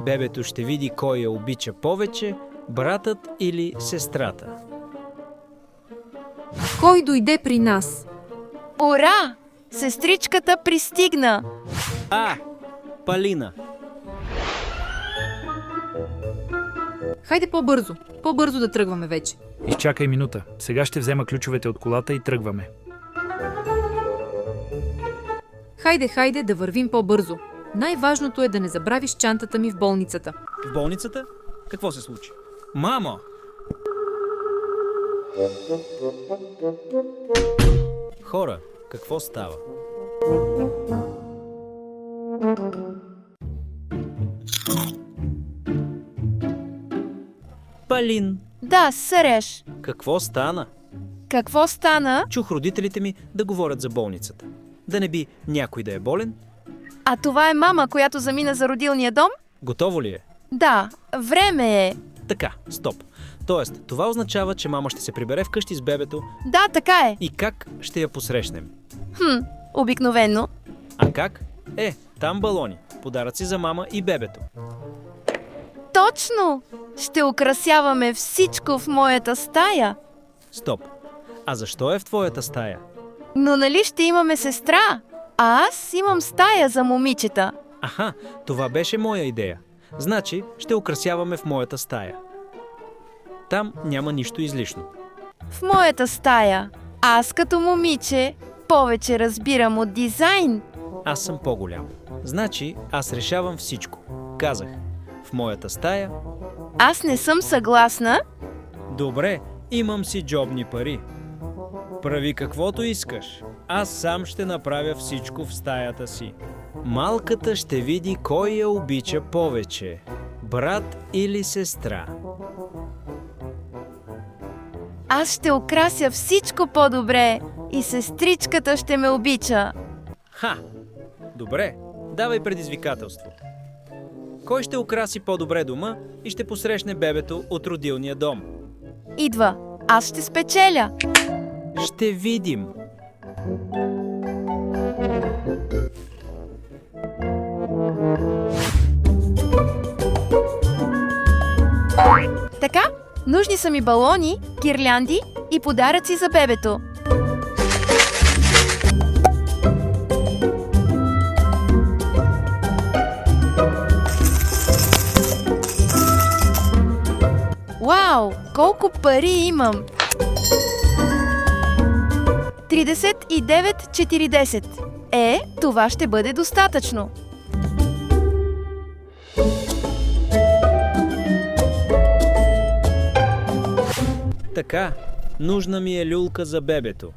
бебето ще види кой я обича повече, братът или сестрата. Кой дойде при нас? Ура! Сестричката пристигна! Палина. Хайде по-бързо. По-бързо да тръгваме вече. Изчакай минута. Сега ще взема ключовете от колата и тръгваме. Хайде да вървим по-бързо. Най-важното е да не забравиш чантата ми в болницата. В болницата? Какво се случи? Мамо! Хора, какво става? Палин, Да, Сереж. какво стана? Какво стана? Чух родителите ми да говорят за болницата. Да не би някой да е болен? А това е мама, която замина за родилния дом? Готово ли е? Да, време е. Така, стоп. Тоест, това означава, че мама ще се прибере вкъщи с бебето Да, така е. и как ще я посрещнем? Обикновено. А как? Там балони. Подаръци за мама и бебето. Точно! Ще украсяваме всичко в моята стая. Стоп. А защо е в твоята стая? Но нали ще имаме сестра? А аз имам стая за момичета. Аха, това беше моя идея. Значи, ще украсяваме в моята стая. Там няма нищо излишно. В моята стая. Аз като момиче повече разбирам от дизайн. Аз съм по-голям. Значи, аз решавам всичко. Казах, в моята стая. Аз не съм съгласна. Добре, имам си джобни пари. Прави каквото искаш. Аз сам ще направя всичко в стаята си. Малката ще види кой я обича повече. Брат или сестра. Аз ще украся всичко по-добре и сестричката ще ме обича. Добре, давай предизвикателство. Кой ще украси по-добре дома и ще посрещне бебето от родилния дом? Идва. Аз ще спечеля. Ще видим. Така, нужни са ми балони, гирлянди и подаръци за бебето. Вау, колко пари имам! 39,40. Това ще бъде достатъчно. Така, нужна ми е люлка за бебето.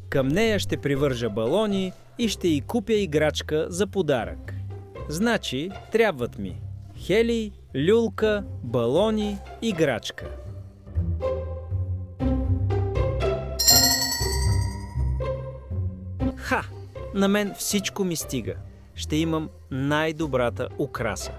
Към нея ще привържа балони и ще й купя играчка за подарък. Значи, трябват ми хели, люлка, балони, играчка. На мен всичко ми стига. Ще имам най-добрата украса.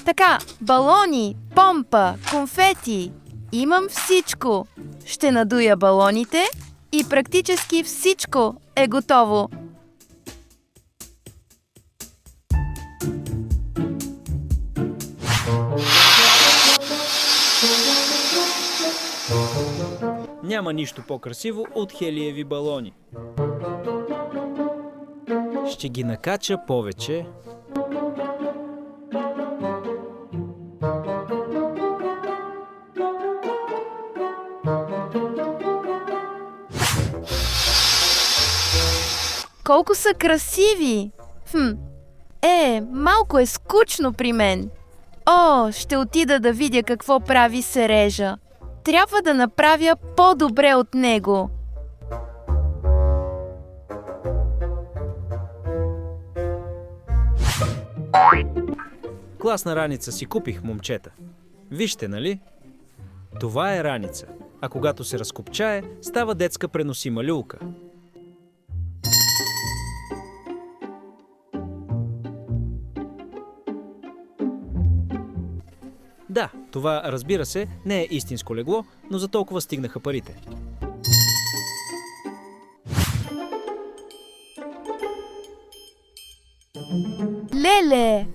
Така, балони, помпа, конфети. Имам всичко. Ще надуя балоните и практически всичко е готово. Няма нищо по-красиво от хелиеви балони. Ще ги накача повече. Колко са красиви! Малко е скучно при мен. Ще отида да видя какво прави Сережа. Трябва да направя по-добре от него. Класна раница си купих, момчета. Вижте, нали? Това е раница, а когато се разкопчае, става детска преносима люлка. Да, това, разбира се, не е истинско легло, но за толкова стигнаха парите. Леле!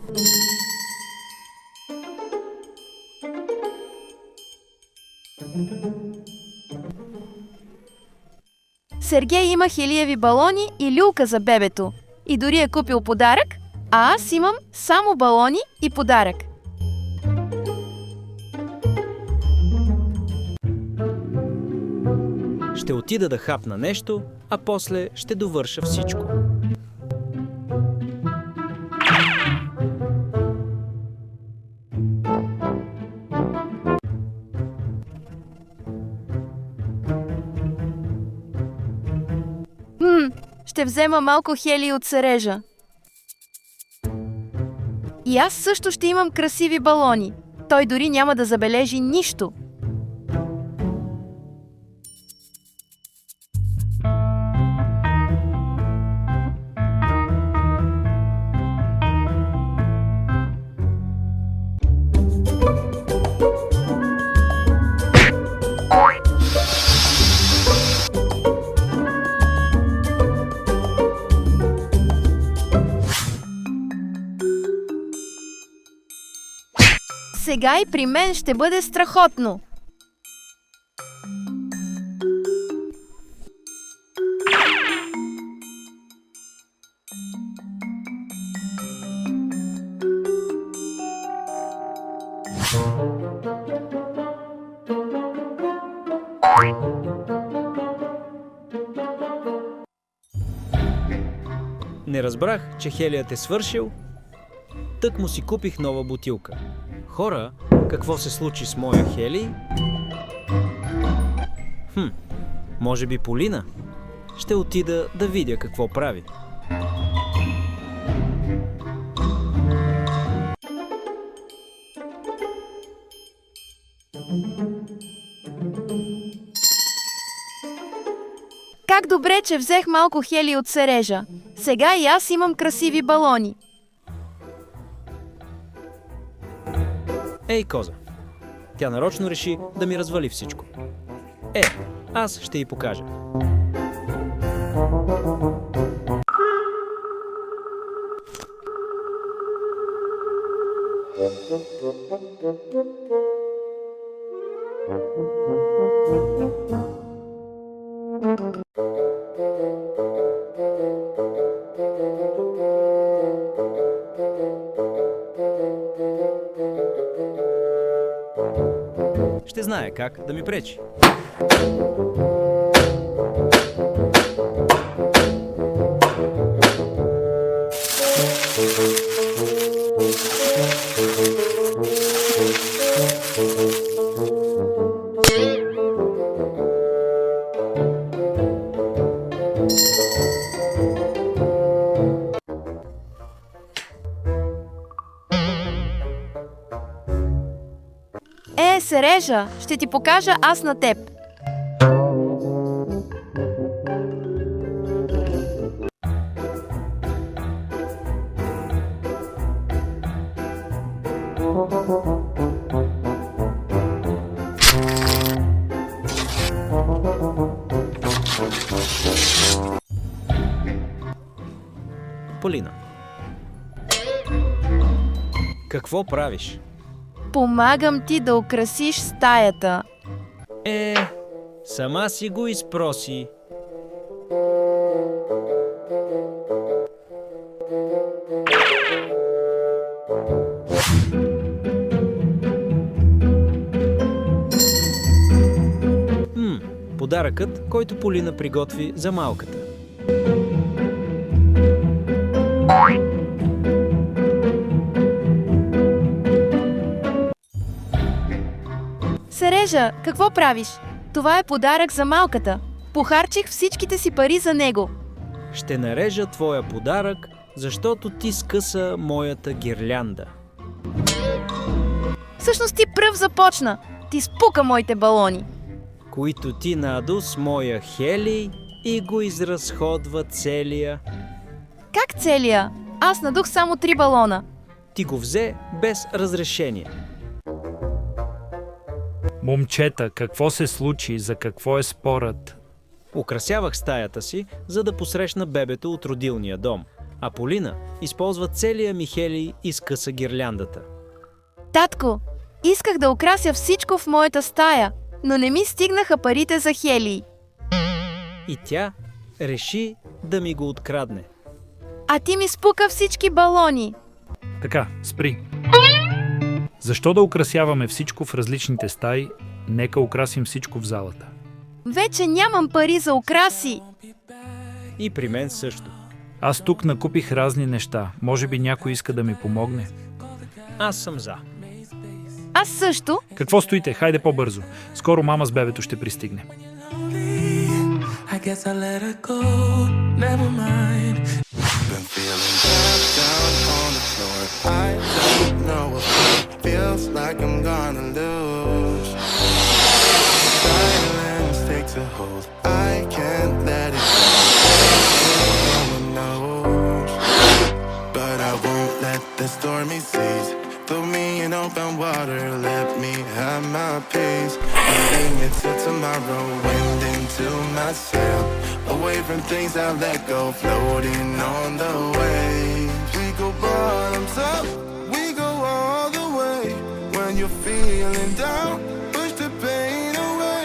Сергей има хелиеви балони и люлка за бебето. И дори е купил подарък, а аз имам само балони и подарък. Ще отида да хапна нещо, а после ще довърша всичко. Ще взема малко хели от Сережа. И аз също ще имам красиви балони. Той дори няма да забележи нищо. Сега и при мен ще бъде страхотно. Не разбрах, че хелият е свършил. Тък му си купих нова бутилка. Хора, какво се случи с моя хели? Може би Полина? Ще отида да видя какво прави. Как добре, че взех малко хели от Сережа. Сега и аз имам красиви балони. Ей, коза! Тя нарочно реши да ми развали всичко. Аз ще й покажа. Ще знае как да ми пречи. Сережа, ще ти покажа аз на теб. Полина, какво правиш? Помагам ти да украсиш стаята. Сама си го изпроси. Подаръкът, който Полина приготви за малката. Сережа, какво правиш? Това е подарък за малката. Похарчих всичките си пари за него. Ще нарежа твоя подарък, защото ти скъса моята гирлянда. Всъщност ти пръв започна. Ти спука моите балони. Които ти наду с моя хели и го изразходва целия. Как целия? Аз надух само 3 балона. Ти го взе без разрешение. Момчета, какво се случи? За какво е спорът? Украсявах стаята си, за да посрещна бебето от родилния дом. а Полина използва целия Михели и скъса гирляндата. Татко, исках да украся всичко в моята стая, но не ми стигнаха парите за Хелий. И тя реши да ми го открадне. А ти ми спука всички балони. Така, спри. Защо да украсяваме всичко в различните стаи? Нека украсим всичко в залата. Вече нямам пари за украси. И при мен също. Аз тук накупих разни неща. Може би някой иска да ми помогне? Аз съм за. Аз също. Какво стоите? Хайде по-бързо. Скоро мама с бебето ще пристигне. I guess I let her go. Never mind. Been feeling down on the floor. I don't know what it feels like I'm gonna lose. Silence takes a hold. I can't let it go. No one knows. But I won't let the stormy seas throw me in open water. Let me have my peace. Leading into tomorrow. Wind into my sail. Away from things I let go. Floating on the waves. We go bottoms up. We go all the way. When you're feeling down, push the pain away.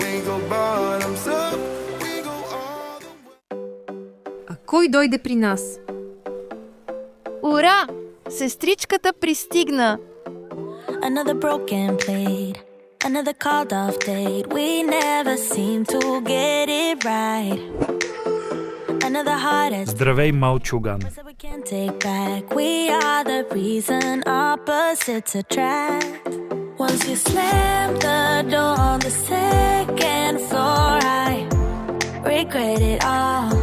We go bottoms up. We go all the way. А кой дойде при нас? Ура! Сестричката пристигна. Another broken plate, another called off date. We never seem to get it right. Another heartache Здравей, Малчуган. that we can't take back. We are the reason opposites attract. Once you slam the door on the second floor, I regret it all.